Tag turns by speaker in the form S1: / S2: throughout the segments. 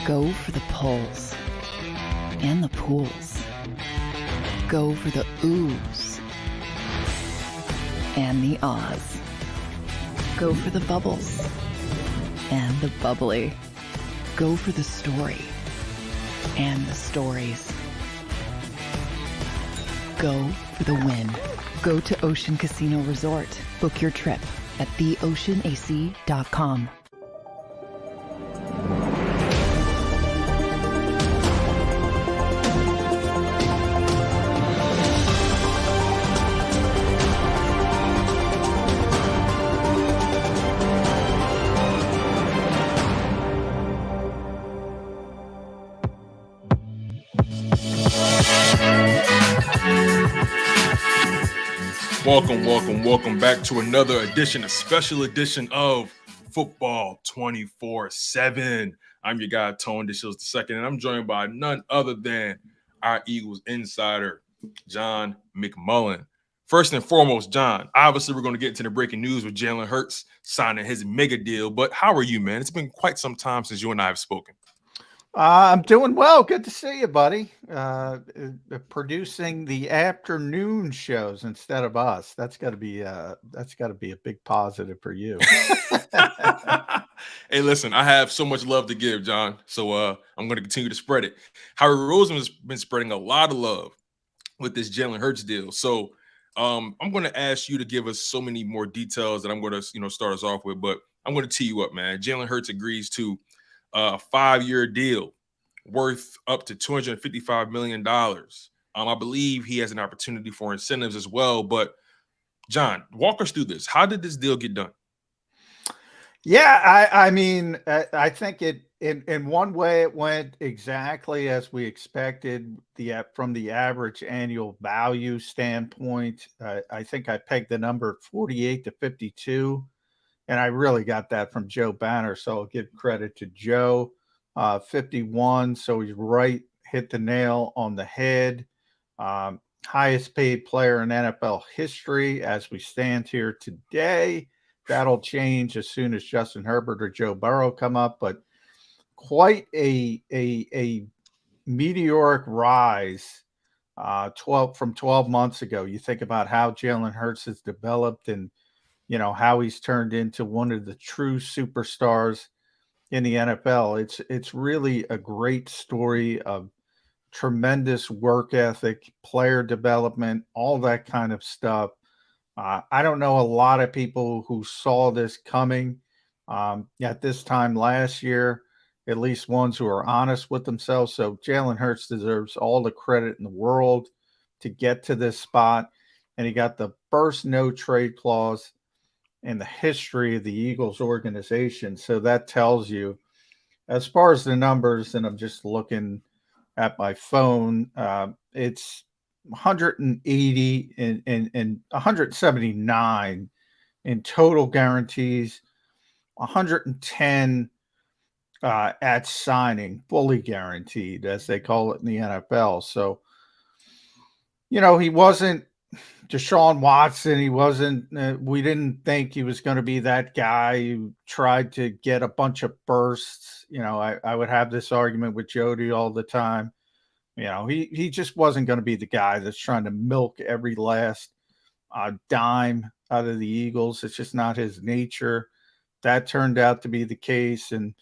S1: Go for the pulls and the pools. Go for the oohs and the ahs. Go for the bubbles and the bubbly. Go for the story and the stories. Go for the win. Go to Ocean Casino Resort. Book your trip at theoceanac.com.
S2: Welcome back to another edition, a special edition of Football 24/7. I'm your guy, Tone Dishills II, and I'm joined by none other than our Eagles insider, John McMullen. First and foremost, John, obviously we're going to get into the breaking news with Jalen Hurts signing his mega deal, but how are you, man? It's been quite some time since you and I have spoken.
S3: I'm doing well. Good to see you, buddy. Producing the afternoon shows instead of us. That's got to be a big positive for you.
S2: Hey, listen, I have so much love to give, John. So I'm going to continue to spread it. Howie Roseman has been spreading a lot of love with this Jalen Hurts deal. So I'm going to ask you to give us so many more details that I'm going to start us off with. But I'm going to tee you up, man. Jalen Hurts agrees to a 5-year deal worth up to $255 million. I believe he has an opportunity for incentives as well. But John, walk us through this. How did this deal get done?
S3: Yeah, I mean, I think it in one way it went exactly as we expected. From the average annual value standpoint, I think I pegged the number at 48 to 52. And I really got that from Joe Banner, so I'll give credit to Joe. 51, so he's right, hit the nail on the head. Highest paid player in NFL history as we stand here today. That'll change as soon as Justin Herbert or Joe Burrow come up, but quite a meteoric rise from 12 months ago. You think about how Jalen Hurts has developed and how he's turned into one of the true superstars in the NFL. It's really a great story of tremendous work ethic, player development, all that kind of stuff. I don't know a lot of people who saw this coming at this time last year, at least ones who are honest with themselves. So Jalen Hurts deserves all the credit in the world to get to this spot. And he got the first no trade clause in the history of the Eagles organization. So that tells you, as far as the numbers, and I'm just looking at my phone, it's 180 and 179 in total guarantees, 110 at signing, fully guaranteed, as they call it in the NFL. So, he wasn't Deshaun Watson. He wasn't, we didn't think he was going to be that guy who tried to get a bunch of bursts. I would have this argument with Jody all the time. He just wasn't going to be the guy that's trying to milk every last dime out of the Eagles. It's just not his nature. That turned out to be the case. And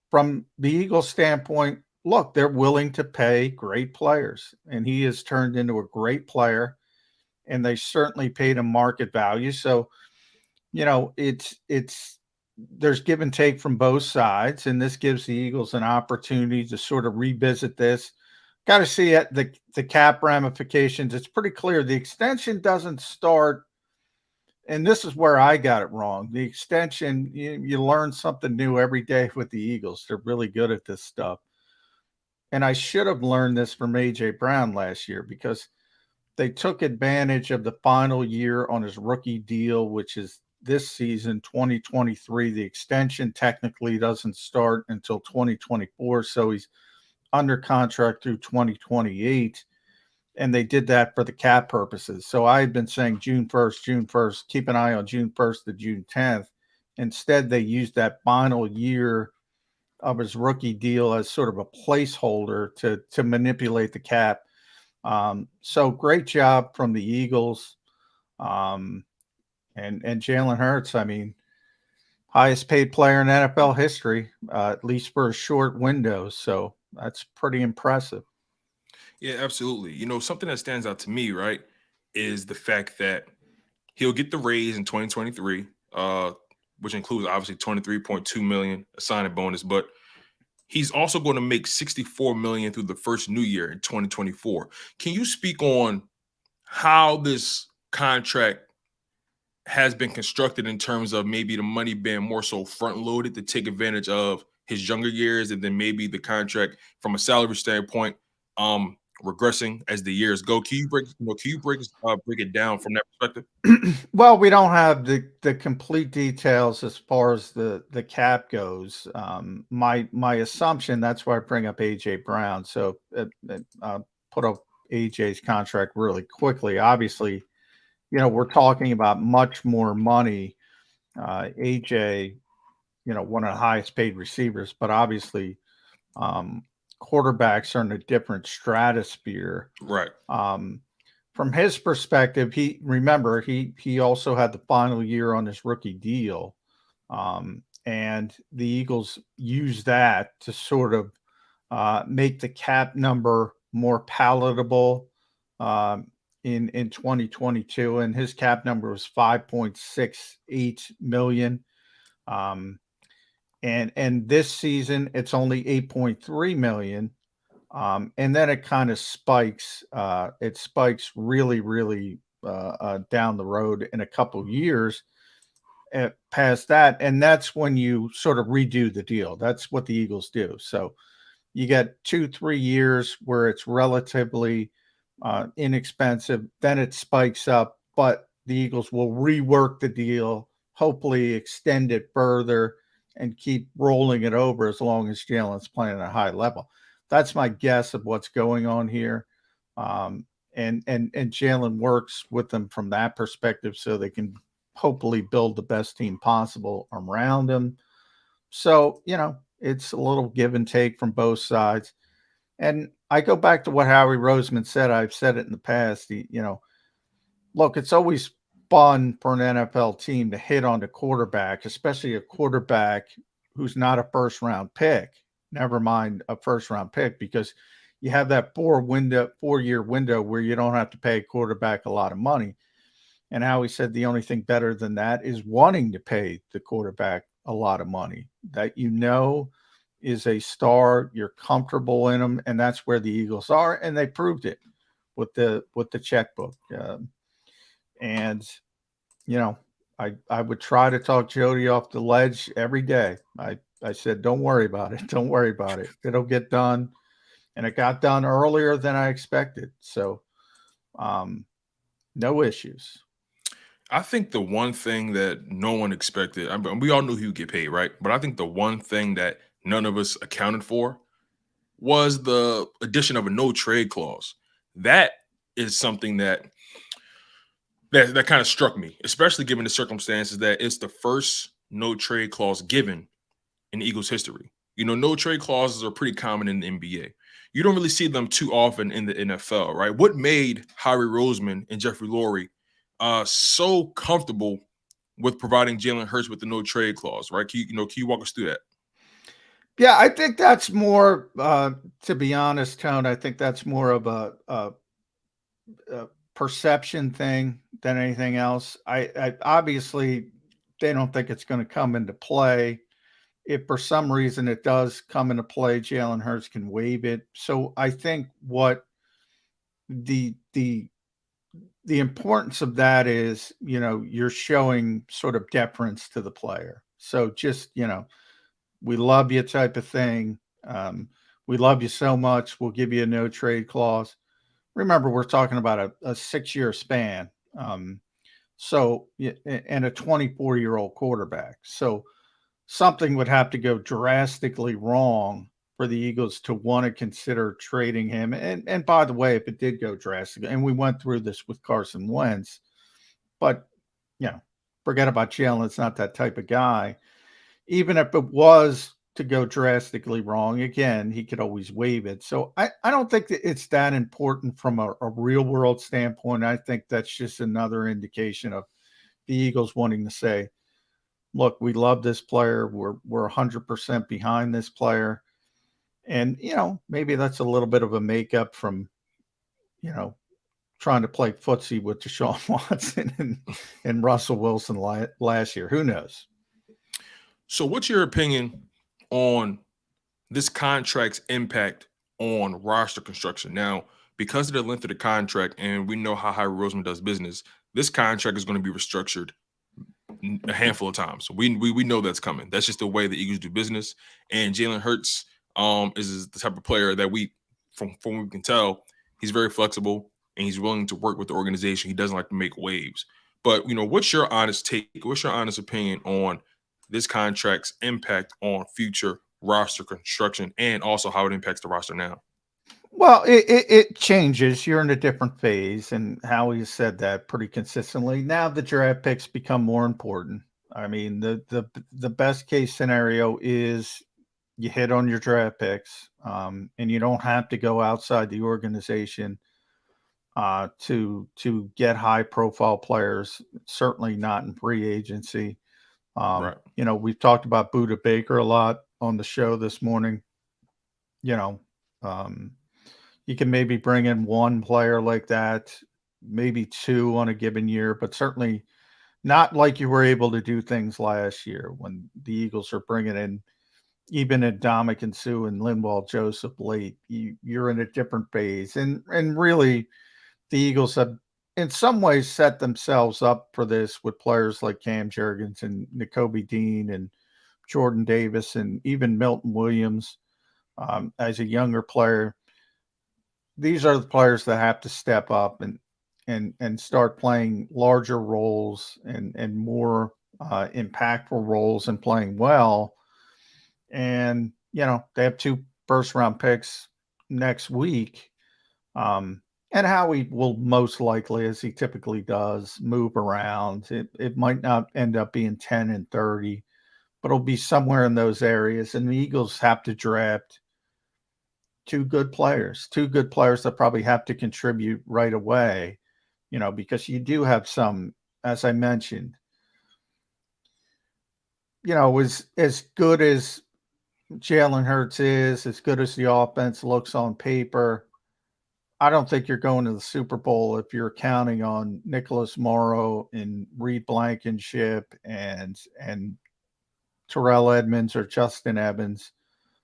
S3: from the Eagles standpoint, look, they're willing to pay great players, and he has turned into a great player, and they certainly paid him market value. So, there's give and take from both sides, and this gives the Eagles an opportunity to sort of revisit this. Got to see the cap ramifications. It's pretty clear the extension doesn't start, and this is where I got it wrong. The extension, you learn something new every day with the Eagles. They're really good at this stuff. And I should have learned this from A.J. Brown last year, because they took advantage of the final year on his rookie deal, which is this season, 2023. The extension technically doesn't start until 2024, so he's under contract through 2028, and they did that for the cap purposes. So I had been saying June 1st, keep an eye on June 1st to June 10th. Instead, they used that final year his rookie deal as sort of a placeholder to manipulate the cap. So great job from the Eagles. And Jalen Hurts, I mean, highest paid player in NFL history, at least for a short window. So that's pretty impressive.
S2: Yeah, absolutely. You know, something that stands out to me, right, is the fact that he'll get the raise in 2023, which includes obviously 23.2 million a signing bonus, but he's also going to make 64 million through the first new year in 2024. Can you speak on how this contract has been constructed in terms of maybe the money being more so front loaded to take advantage of his younger years, and then maybe the contract from a salary standpoint regressing as the years go? Can you break it down from that perspective?
S3: Well, we don't have the complete details as far as the cap goes. My assumption, that's why I bring up AJ Brown. So put up AJ's contract really quickly. Obviously, we're talking about much more money. AJ, one of the highest paid receivers, but obviously quarterbacks are in a different stratosphere.
S2: Right.
S3: From his perspective, he also had the final year on his rookie deal. And the Eagles used that to sort of make the cap number more palatable in 2022. And his cap number was 5.68 million. And this season it's only 8.3 million. And then it kind of spikes. It spikes really, really down the road in a couple of years past that. And that's when you sort of redo the deal. That's what the Eagles do. So you get 2-3 years where it's relatively inexpensive. Then it spikes up, but the Eagles will rework the deal, hopefully extend it further and keep rolling it over as long as Jalen's playing at a high level. That's my guess of what's going on here. And Jalen works with them from that perspective so they can hopefully build the best team possible around him. So, it's a little give and take from both sides. And I go back to what Howie Roseman said. I've said it in the past. Look, it's always fun for an NFL team to hit on the quarterback, especially a quarterback who's not a first-round pick. Never mind a first-round pick, because you have that 4-year window where you don't have to pay a quarterback a lot of money. And Howie said the only thing better than that is wanting to pay the quarterback a lot of money that is a star, you're comfortable in them, and that's where the Eagles are, and they proved it with the checkbook. And I would try to talk Jody off the ledge every day. I said, don't worry about it. Don't worry about it. It'll get done. And it got done earlier than I expected. So no issues.
S2: I think the one thing that no one expected, we all knew he would get paid, right? But I think the one thing that none of us accounted for was the addition of a no trade clause. That is something that kind of struck me, especially given the circumstances that it's the first no trade clause given in Eagles history. No trade clauses are pretty common in the NBA. You don't really see them too often in the NFL, right? What made Howie Roseman and Jeffrey Lurie so comfortable with providing Jalen Hurts with the no trade clause, right? Can you walk us through that?
S3: Yeah, I think that's more, to be honest, Tone, I think that's more of a perception thing than anything else. I obviously, they don't think it's going to come into play. If for some reason it does come into play, Jalen Hurts can waive it. So I think what the importance of that is, you're showing sort of deference to the player. So just, we love you type of thing. We love you so much. We'll give you a no trade clause. Remember, we're talking about a 6-year span. So, and a 24-year-old quarterback. So something would have to go drastically wrong for the Eagles to want to consider trading him. And by the way, if it did go drastically, and we went through this with Carson Wentz, but, forget about Jalen. It's not that type of guy. Even if it was to go drastically wrong. Again, he could always waive it. So I don't think that it's that important from a real world standpoint. I think that's just another indication of the Eagles wanting to say, look, we love this player. We're 100% behind this player. And, maybe that's a little bit of a makeup from, trying to play footsie with Deshaun Watson and Russell Wilson last year. Who knows?
S2: So what's your opinion on this contract's impact on roster construction? Now, because of the length of the contract, and we know how Howie Roseman does business, this contract is going to be restructured a handful of times. We know that's coming. That's just the way the Eagles do business. And Jalen Hurts is the type of player that from what we can tell, he's very flexible and he's willing to work with the organization. He doesn't like to make waves. But what's your honest take? What's your honest opinion on this contract's impact on future roster construction and also how it impacts the roster now?
S3: Well, it changes. You're in a different phase, and Howie said that pretty consistently. Now the draft picks become more important. I mean, the best case scenario is you hit on your draft picks, and you don't have to go outside the organization to get high profile players. Certainly not in free agency.
S2: Right.
S3: We've talked about Buda Baker a lot on the show this morning. You can maybe bring in one player like that, maybe two on a given year, but certainly not like you were able to do things last year when the Eagles are bringing in even Ndamukong Suh and Linval Joseph late. You're in a different phase. And really, the Eagles have in some ways set themselves up for this with players like Cam Jurgens and Nakobe Dean and Jordan Davis and even Milton Williams as a younger player. These are the players that have to step up and start playing larger roles and more impactful roles and playing well. And, they have 2 first-round picks next week. And Howie will most likely, as he typically does, move around. It might not end up being 10 and 30, but it'll be somewhere in those areas. And the Eagles have to draft two good players that probably have to contribute right away, because you do have some, as I mentioned, as good as Jalen Hurts is, as good as the offense looks on paper, I don't think you're going to the Super Bowl if you're counting on Nicholas Morrow and Reed Blankenship and Terrell Edmonds or Justin Evans.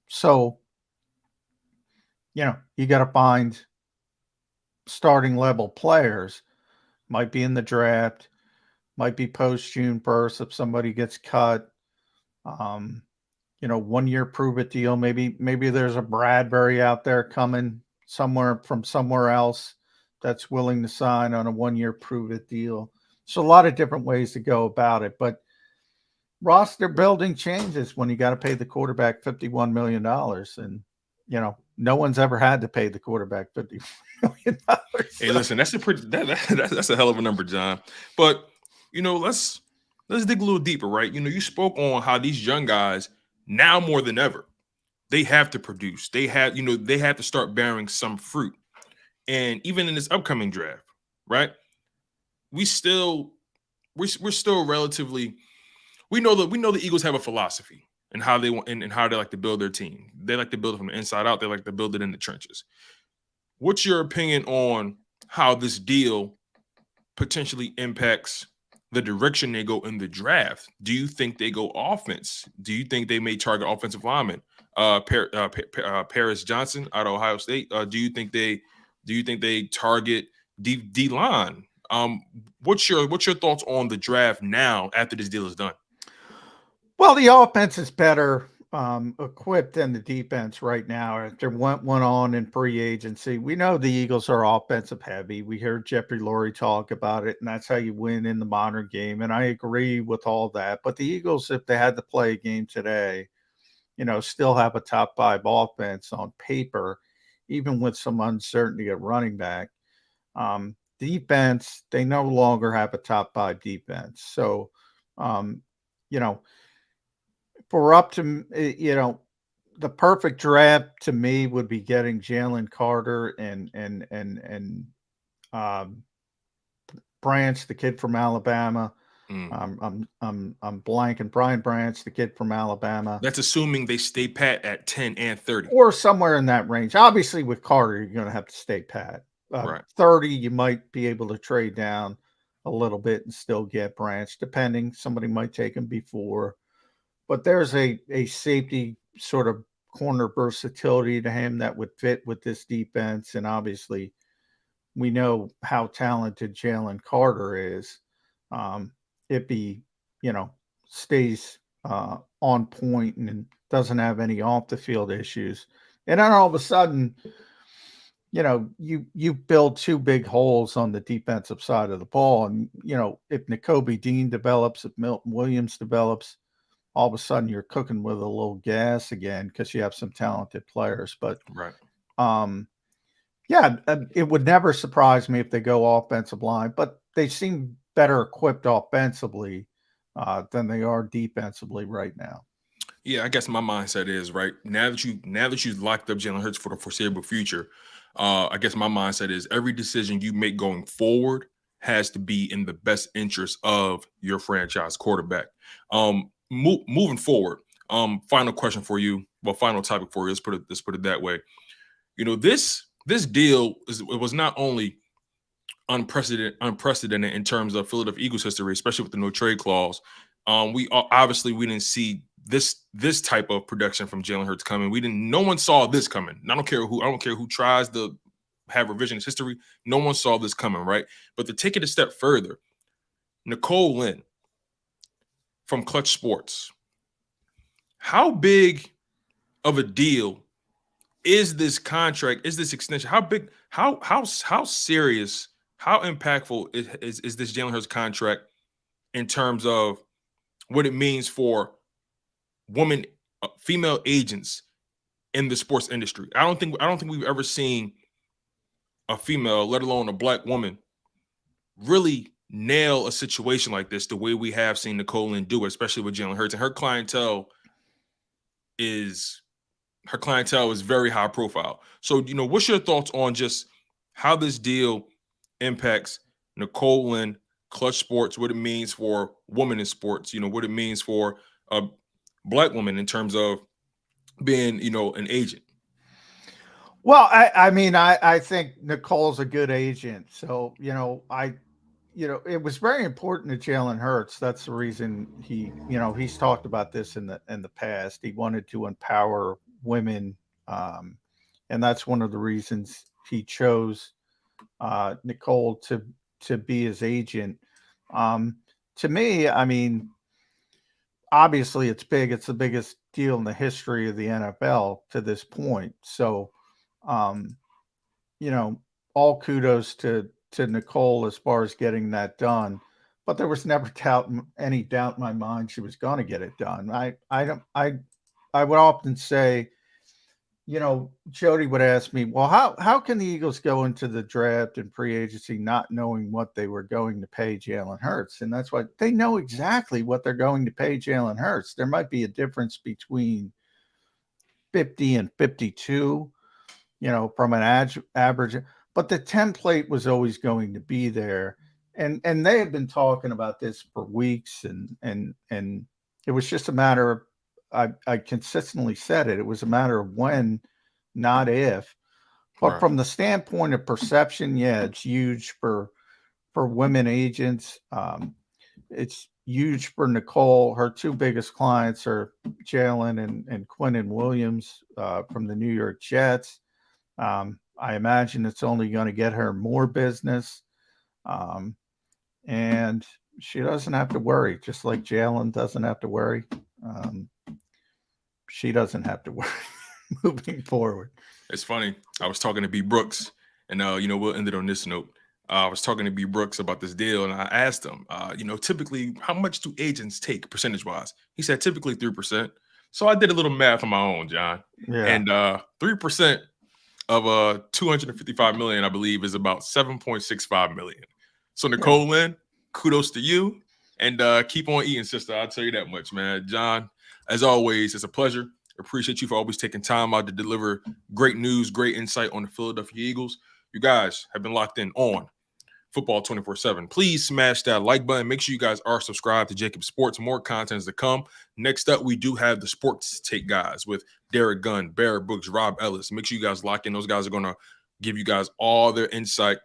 S3: So, you got to find starting level players. Might be in the draft, might be post June 1st if somebody gets cut. 1 year prove it deal. Maybe there's a Bradbury out there coming somewhere from somewhere else that's willing to sign on a 1 year prove it deal. So a lot of different ways to go about it, but roster building changes when you got to pay the quarterback $51 million. And, no one's ever had to pay the quarterback $50 million.
S2: Hey, listen, that's that's a hell of a number, John. But let's dig a little deeper, right? You spoke on how these young guys now more than ever they have to produce. They have to start bearing some fruit, and even in this upcoming draft, right? We're still relatively. We know the Eagles have a philosophy and how they want and how they like to build their team. They like to build it from the inside out. They like to build it in the trenches. What's your opinion on how this deal potentially impacts the direction they go in the draft? Do you think they go offense? Do you think they may target offensive linemen? Paris Johnson out of Ohio State. Do you think they target D line? What's your thoughts on the draft now after this deal is done?
S3: Well, the offense is better equipped than the defense right now after what went on in free agency. We know the Eagles are offensive heavy. We heard Jeffrey Lurie talk about it, and that's how you win in the modern game. And I agree with all that. But the Eagles, if they had to play a game today, still have a top 5 offense on paper, even with some uncertainty at running back. Defense, they no longer have a top 5 defense. So, if we're up to, the perfect draft to me would be getting Jalen Carter and um, Branch, the kid from Alabama. I'm blanking. Brian Branch, the kid from Alabama,
S2: That's assuming they stay pat at 10 and 30.
S3: or somewhere in that range. Obviously, with Carter, you're going to have to stay pat.
S2: Right.
S3: 30, you might be able to trade down a little bit and still get Branch, depending. Somebody might take him before, but there's a safety sort of corner versatility to him that would fit with this defense, and obviously, we know how talented Jalen Carter is. If he, stays on point and doesn't have any off the field issues, and then all of a sudden, you build two big holes on the defensive side of the ball, and if N'Kobe Dean develops, if Milton Williams develops, all of a sudden you're cooking with a little gas again because you have some talented players. But
S2: Right.
S3: Yeah, it would never surprise me if they go offensive line, but they seem better equipped offensively than they are defensively right now.
S2: Yeah, I guess my mindset is right now that you've locked up Jalen Hurts for the foreseeable future. I guess my mindset is every decision you make going forward has to be in the best interest of your franchise quarterback. Moving forward, final question for you. Well, final topic for you. Let's put it that way. This deal was not only unprecedented in terms of Philadelphia Eagles history, especially with the no trade clause. We didn't see this type of production from Jalen Hurts coming. No one saw this coming. I don't care who tries to have revisionist history. No one saw this coming, right? But to take it a step further, Nicole Lynn from Clutch Sports. How big of a deal is this contract? Is this extension? How big? How serious? How impactful is this Jalen Hurts contract in terms of what it means for female agents in the sports industry? I don't think we've ever seen a female, let alone a black woman, really nail a situation like this the way we have seen Nicole Lynn do it, especially with Jalen Hurts. And her clientele is very high profile. So, what's your thoughts on just how this deal impacts Nicole Lynn, Clutch Sports, what it means for women in sports, what it means for a black woman in terms of being, an agent?
S3: Well, I think Nicole's a good agent. So, it was very important to Jalen Hurts. That's the reason he's talked about this in the past. He wanted to empower women, and that's one of the reasons he chose Nicole to be his agent. To me, obviously it's big. It's the biggest deal in the history of the NFL to this point. So, all kudos to Nicole as far as getting that done. But there was never any doubt in my mind she was going to get it done. I would often say, Jody would ask me, well, how can the Eagles go into the draft and free agency not knowing what they were going to pay Jalen Hurts? And that's why they know exactly what they're going to pay Jalen Hurts. There might be a difference between 50 and 52, from an average, but the template was always going to be there. And they had been talking about this for weeks, and it was just a matter of, I consistently said it was a matter of when, not if. But
S2: Right.
S3: From the standpoint of perception, yeah, it's huge for women agents. It's huge for Nicole. Her two biggest clients are Jalen and Quinnen Williams from the New York Jets. I imagine it's only going to get her more business. And she doesn't have to worry, just like Jalen doesn't have to worry. She doesn't have to worry moving forward.
S2: It's funny. I was talking to B. Brooks, and we'll end it on this note. I was talking to B. Brooks about this deal, and I asked him, typically, how much do agents take percentage-wise? He said typically 3%. So I did a little math on my own, John.
S3: Yeah.
S2: And 3% of $255 million, I believe, is about $7.65 million. So Nicole Lynn, kudos to you, and keep on eating, sister. I'll tell you that much, man. John, as always, it's a pleasure. Appreciate you for always taking time out to deliver great news, great insight on the Philadelphia Eagles. You guys have been locked in on Football 24/7. Please smash that like button. Make sure you guys are subscribed to Jacob Sports. More content is to come. Next up, we do have the Sports Take guys with Derek Gunn, Barrett Brooks, Rob Ellis. Make sure you guys lock in. Those guys are going to give you guys all their insight.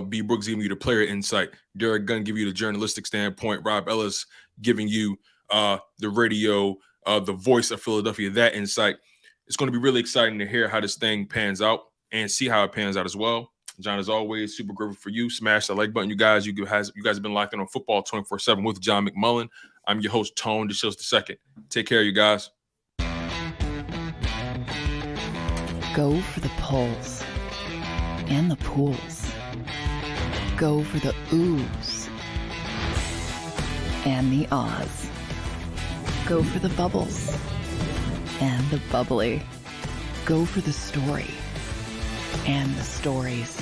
S2: B. Brooks giving you the player insight. Derek Gunn giving you the journalistic standpoint. Rob Ellis giving you the radio, the voice of Philadelphia, that insight. It's going to be really exciting to hear how this thing pans out and see how it pans out as well. John, as always, super grateful for you. Smash the like button. You guys have been locked in on Football 24/7 with John McMullen. I'm your host, Tone DeShields II. Take care, you guys.
S1: Go for the pulls and the pools. Go for the oohs and the ahs. Go for the bubbles and the bubbly. Go for the story and the stories.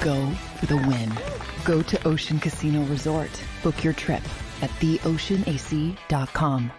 S1: Go for the win. Go to Ocean Casino Resort. Book your trip at theoceanac.com.